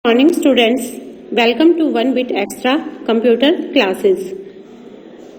Morning students, welcome to one bit extra computer classes.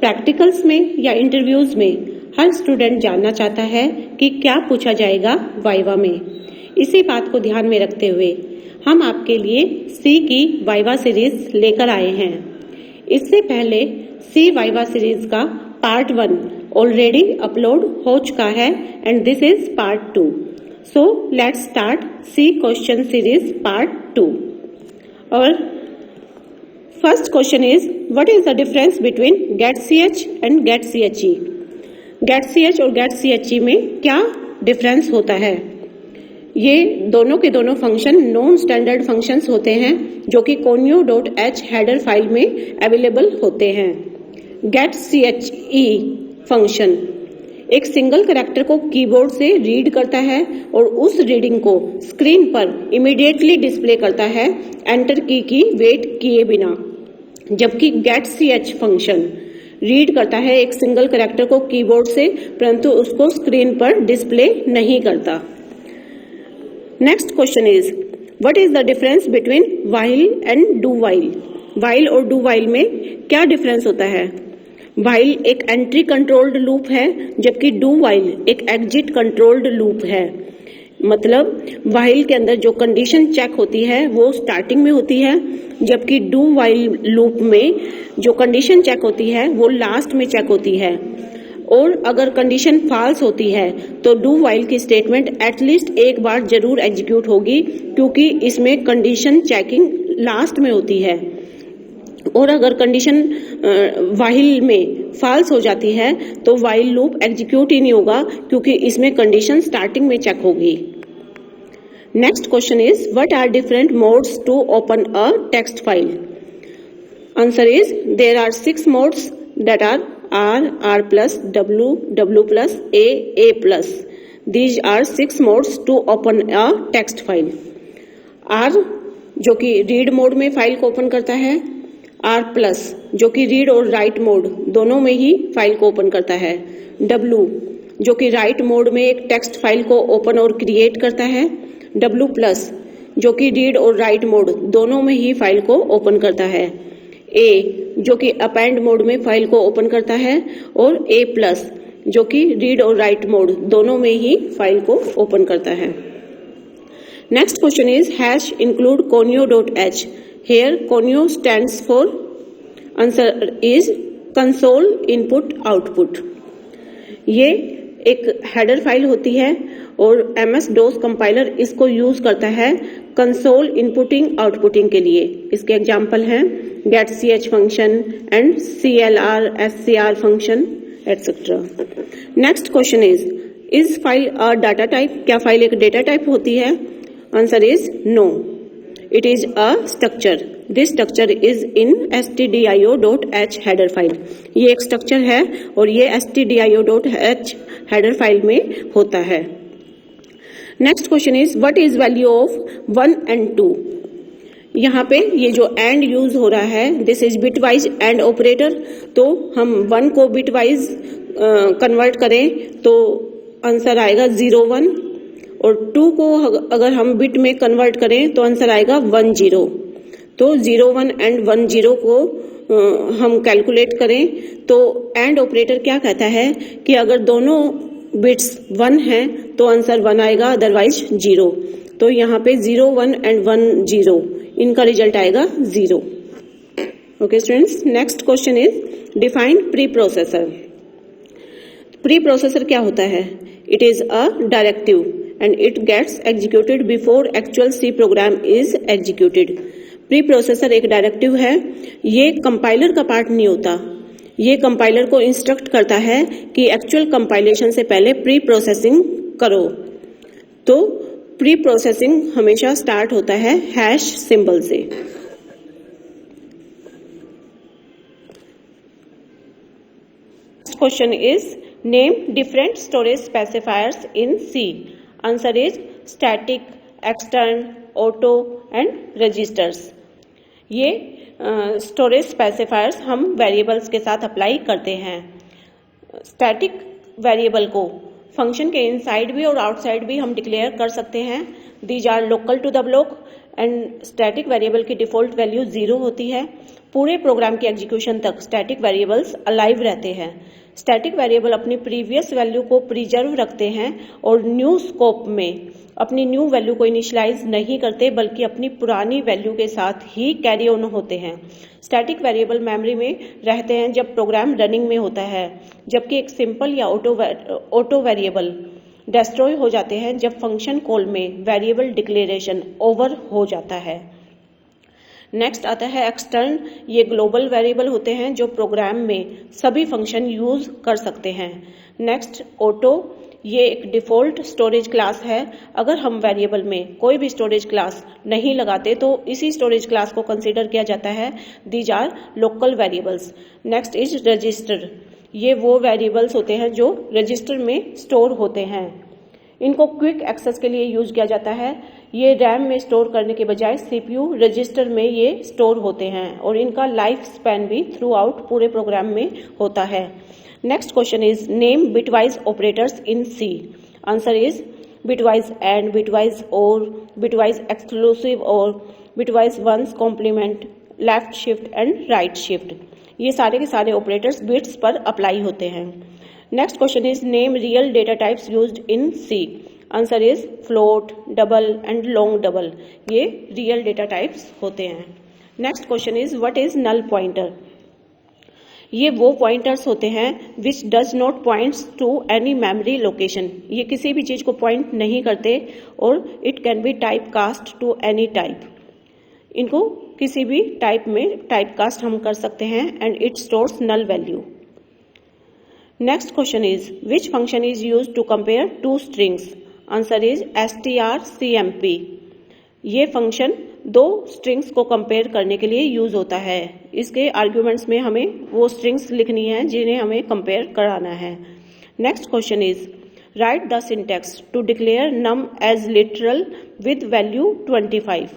Practicals में या interviews में हर student जानना चाहता है कि क्या पूछा जाएगा वाइवा में। इसी बात को ध्यान में रखते हुए हम आपके लिए सी की वाइवा सीरीज लेकर आए हैं। इससे पहले सी वाइवा सीरीज का पार्ट 1 ऑलरेडी अपलोड हो चुका है and this is part 2। So let's start C question series part 2। और first question is what is the difference between getch and getche। getch और getche में क्या डिफरेंस होता है? ये दोनों के दोनों फंक्शन नॉन स्टैंडर्ड फंक्शंस होते हैं जो कि conio.h हेडर फाइल में अवेलेबल होते हैं। getche फंक्शन एक सिंगल कैरेक्टर को कीबोर्ड से रीड करता है और उस रीडिंग को स्क्रीन पर इमीडिएटली डिस्प्ले करता है एंटर की वेट किए बिना, जबकि getch फंक्शन रीड करता है एक सिंगल कैरेक्टर को कीबोर्ड से परंतु उसको स्क्रीन पर डिस्प्ले नहीं करता। Next question is what is the difference between while and do while. While और डू व्हाइल में क्या डिफरेंस होता है? व्हाइल एक एंट्री कंट्रोल्ड लूप है जबकि डू व्हाइल एक एग्जिट कंट्रोल्ड लूप है। मतलब व्हाइल के अंदर जो कंडीशन चेक होती है वो स्टार्टिंग में होती है, जबकि डू व्हाइल लूप में जो कंडीशन चेक होती है वो लास्ट में चेक होती है। और अगर कंडीशन फॉल्स होती है तो डू व्हाइल की स्टेटमेंट एटलीस्ट एक बार जरूर एग्जीक्यूट होगी क्योंकि इसमें कंडीशन चेकिंग लास्ट में होती है। और अगर कंडीशन व्हाइल में फॉल्स हो जाती है तो व्हाइल लूप एग्जीक्यूट ही नहीं होगा क्योंकि इसमें कंडीशन स्टार्टिंग में चेक होगी। Next question is what are different modes to open a text file. Answer is there are 6 modes that are R plus, W plus, A plus. These are 6 modes to open a text file. R जो कि read mode में file को open करता है, R plus जो कि read और right mode दोनों में ही फाइल को ओपन करता है, W जो कि राइट मोड में एक टेक्स्ट फाइल को ओपन और क्रिएट करता है, W plus जो कि रीड और राइट मोड दोनों में ही फाइल को ओपन करता है, A जो कि अपेंड मोड में फाइल को ओपन करता है और A प्लस जो कि रीड और राइट मोड दोनों में ही फाइल को ओपन करता है। Next question is hash include conio.h। Here conio stands for, answer is console input output. ये एक हेडर फाइल होती है और MS DOS कंपाइलर इसको यूज करता है कंसोल इनपुटिंग आउटपुटिंग के लिए। इसके एग्जांपल हैं getch function and CLR SCR function etcetera. Next question is file a data type. क्या फाइल एक डेटा टाइप होती है? Answer is no, it is a structure. This structure is in stdio.h header file. ये एक structure है और ये stdio.h header file में होता है। Next question is what is value of 1 and 2। यहाँ पे ये जो एंड यूज हो रहा है this is bit wise and operator. तो हम 1 को बिट वाइज कन्वर्ट करें तो आंसर आएगा 0 1 और 2 को अगर हम बिट में कन्वर्ट करें तो आंसर आएगा 1 0। तो 0 1 एंड 1 0 को हम कैलकुलेट करें तो एंड ऑपरेटर क्या कहता है कि अगर दोनों बिट्स 1 हैं तो आंसर 1 आएगा, अदरवाइज 0। तो यहाँ पे 0 1 एंड 1 0 इनका रिजल्ट आएगा 0। Okay students, next question is define pre processor. Pre processor क्या होता है? It is a directive and it gets executed before actual C program is executed. Pre processor एक डायरेक्टिव है, ये कंपाइलर का पार्ट नहीं होता। ये कंपाइलर को इंस्ट्रक्ट करता है कि एक्चुअल कंपाइलेशन से पहले प्री प्रोसेसिंग करो। तो प्री प्रोसेसिंग हमेशा स्टार्ट होता है हैश सिंबल से। Question is name different storage specifiers in C. Answer is static, extern, auto and registers. ये स्टोरेज स्पेसिफायर्स हम वेरिएबल्स के साथ अप्लाई करते हैं। स्टैटिक वेरिएबल को फंक्शन के इनसाइड भी और आउटसाइड भी हम डिक्लेयर कर सकते हैं। These are local to the block and static variable की डिफॉल्ट वैल्यू 0 होती है। पूरे प्रोग्राम के एग्जीक्यूशन तक स्टैटिक वेरिएबल्स अलाइव रहते हैं। स्टैटिक वेरिएबल अपनी प्रीवियस वैल्यू को प्रिजर्व रखते हैं और न्यू स्कोप में अपनी न्यू वैल्यू को इनिशियलाइज नहीं करते, बल्कि अपनी पुरानी वैल्यू के साथ ही कैरी ऑन होते हैं। स्टैटिक वेरिएबल मेमोरी में रहते हैं जब प्रोग्राम रनिंग में होता है, जबकि एक सिंपल या ऑटो वेरिएबल डिस्ट्रॉय हो जाते हैं जब फंक्शन कॉल में वेरिएबल डिक्लेरेशन ओवर हो जाता है। नेक्स्ट आता है एक्सटर्न। ये ग्लोबल वेरिएबल होते हैं जो प्रोग्राम में सभी फंक्शन यूज कर सकते हैं। नेक्स्ट ऑटो, ये एक डिफॉल्ट स्टोरेज क्लास है। अगर हम वेरिएबल में कोई भी स्टोरेज क्लास नहीं लगाते तो इसी स्टोरेज क्लास को कंसीडर किया जाता है। These are local variables. Next is register. ये वो वेरिएबल्स होते हैं जो रजिस्टर में स्टोर होते हैं। इनको क्विक एक्सेस के लिए यूज किया जाता है। ये रैम में स्टोर करने के बजाय सीपीयू रजिस्टर में ये स्टोर होते हैं और इनका लाइफ स्पैन भी थ्रू आउट पूरे प्रोग्राम में होता है। Next question is name bitwise operators in C. Answer is bitwise and, bitwise or, bitwise exclusive or, bitwise ones complement, left shift and right shift. ये सारे के सारे ऑपरेटर्स बिट्स पर अप्लाई होते हैं। Next question is name real data types used in C. Answer is float, double and long double. ये real data types होते हैं। Next question is what is null pointer. ये वो पॉइंटर्स होते हैं which does not points to any memory location. ये किसी भी चीज को पॉइंट नहीं करते और it can be type cast to any type. इनको किसी भी टाइप में टाइप कास्ट हम कर सकते हैं and it stores null value. Next question is which function is used to compare two strings. Answer is strcmp। ये फंक्शन दो स्ट्रिंग्स को कंपेयर करने के लिए यूज होता है। इसके आर्ग्यूमेंट्स में हमें वो स्ट्रिंग्स लिखनी है जिन्हें हमें कंपेयर कराना है। Next question is write the syntax to declare num as literal with value 25।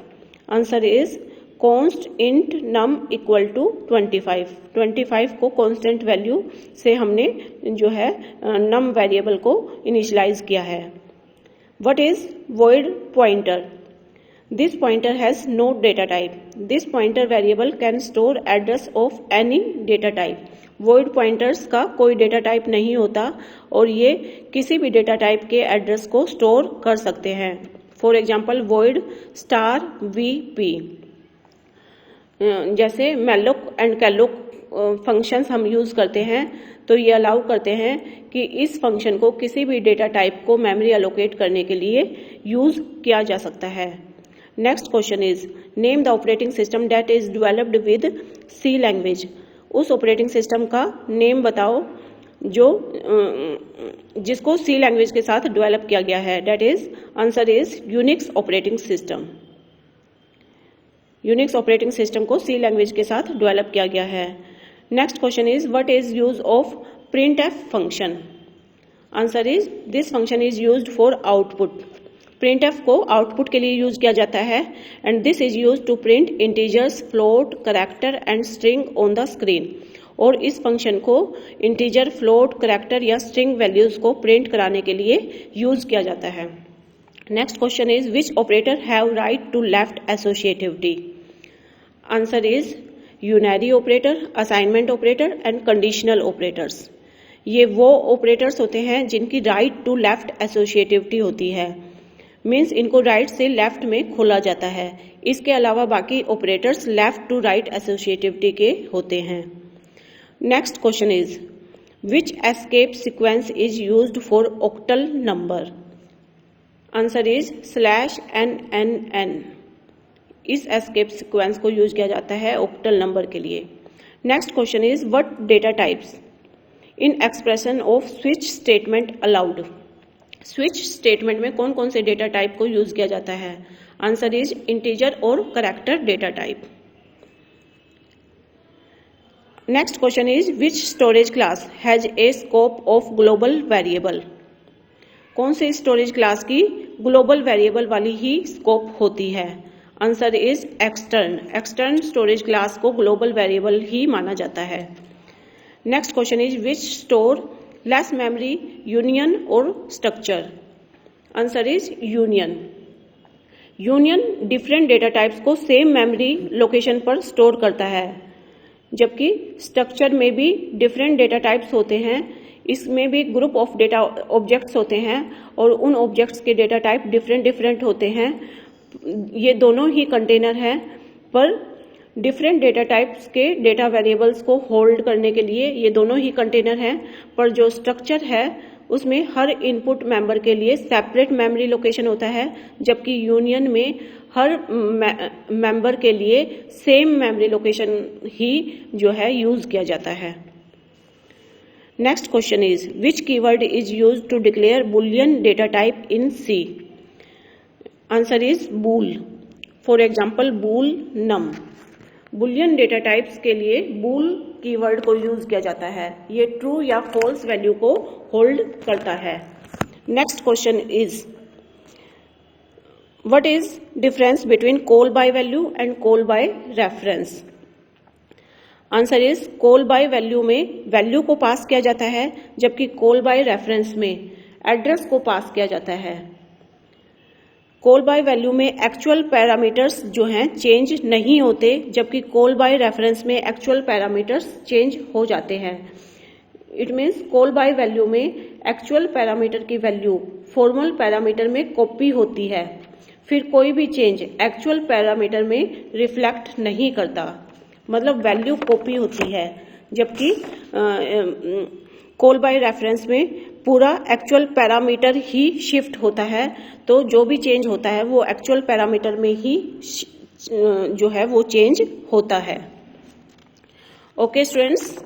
Answer is const int num equal to 25। 25 को कॉन्स्टेंट वैल्यू से हमने जो है नम वेरिएबल को इनिशियलाइज किया है। What is void pointer? This pointer has no data type. This pointer variable can store address of any data type. Void pointers का कोई डेटा टाइप नहीं होता और ये किसी भी डेटा टाइप के एड्रेस को स्टोर कर सकते हैं। For example void star VP। जैसे malloc एंड calloc फंक्शंस हम यूज करते हैं तो ये अलाउ करते हैं कि इस फंक्शन को किसी भी डेटा टाइप को मेमोरी एलोकेट करने के लिए यूज किया जा सकता है। Next question is name the operating system that is developed with C language. उस ऑपरेटिंग सिस्टम का नेम बताओ जो जिसको सी लैंग्वेज के साथ डेवलप किया गया है। That is answer is Unix operating system. Unix operating system को सी लैंग्वेज के साथ डेवलप किया गया है। Next question is what is use of printf function. Answer is this function is used for output. printf को output के लिए use किया जाता है and this is used to print integers, float, character and string on the screen. और इस function को integer, float, character या स्ट्रिंग वैल्यूज को प्रिंट कराने के लिए यूज किया जाता है। Next question is which operator have right to left associativity. Answer is unary operator, assignment operator and conditional operators. ये वो ऑपरेटर्स होते हैं जिनकी राइट टू लेफ्ट एसोसिएटिविटी होती है। मीन्स इनको राइट से लेफ्ट में खोला जाता है। इसके अलावा बाकी operators left to right associativity के होते हैं। Next question is which escape sequence is used for octal number. Answer is /NNN। इस एस्केप सीक्वेंस को यूज किया जाता है ऑक्टल नंबर के लिए। Next question is what data types in expression of switch statement allowed. Switch statement में कौन कौन से डेटा टाइप को यूज किया जाता है। आंसर इज इंटीजर और character data type. Next question is which storage class has a scope of global variable. कौन से स्टोरेज क्लास की ग्लोबल वेरिएबल वाली ही स्कोप होती है। Answer is extern. Extern storage class को ग्लोबल वेरिएबल ही माना जाता है। Next question is which store less memory, union और structure. Answer is union. Union different data types को सेम मेमोरी लोकेशन पर स्टोर करता है, जबकि स्ट्रक्चर में भी डिफरेंट डेटा टाइप्स होते हैं। इसमें भी ग्रुप ऑफ डेटा ऑब्जेक्ट्स होते हैं और उन ऑब्जेक्ट्स के डेटा टाइप डिफरेंट होते हैं। ये दोनों ही कंटेनर हैं, पर डिफरेंट डेटा टाइप्स के डेटा वेरिएबल्स को होल्ड करने के लिए ये दोनों ही कंटेनर हैं, पर जो स्ट्रक्चर है उसमें हर इनपुट मेंबर के लिए सेपरेट मेमोरी लोकेशन होता है, जबकि यूनियन में हर मेंबर के लिए सेम मेमोरी लोकेशन ही जो है यूज किया जाता है। Next question is which keyword is used to declare boolean data type in C? Answer is bool. For example bool num. Boolean data types के लिए बूल कीवर्ड को यूज किया जाता है। ये ट्रू या फॉल्स वैल्यू को होल्ड करता है। Next question is what is difference between call by value and call by reference? Answer is call by value में वैल्यू को पास किया जाता है, जबकि कॉल बाय रेफरेंस में एड्रेस को पास किया जाता है। कॉल बाय वैल्यू में एक्चुअल पैरामीटर्स जो हैं चेंज नहीं होते, जबकि कॉल बाय रेफरेंस में एक्चुअल पैरामीटर्स चेंज हो जाते हैं। It means call by value में एक्चुअल पैरामीटर की वैल्यू फॉर्मल पैरामीटर में कॉपी होती है, फिर कोई भी चेंज एक्चुअल पैरामीटर में रिफ्लेक्ट नहीं करता, मतलब वैल्यू कॉपी होती है। जबकि कॉल बाय रेफरेंस में पूरा एक्चुअल पैरामीटर ही शिफ्ट होता है, तो जो भी चेंज होता है वो एक्चुअल पैरामीटर में ही जो है वो चेंज होता है। Okay students,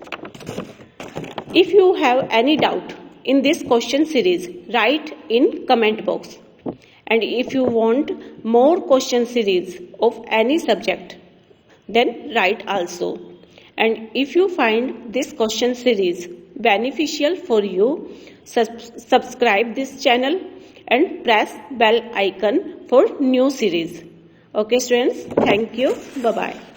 if you have any doubt in this question series, write in comment box. And if you want more question series of any subject, then write also. And if you find this question series beneficial for you, subscribe this channel and press bell icon for new series. Okay students, thank you, bye bye.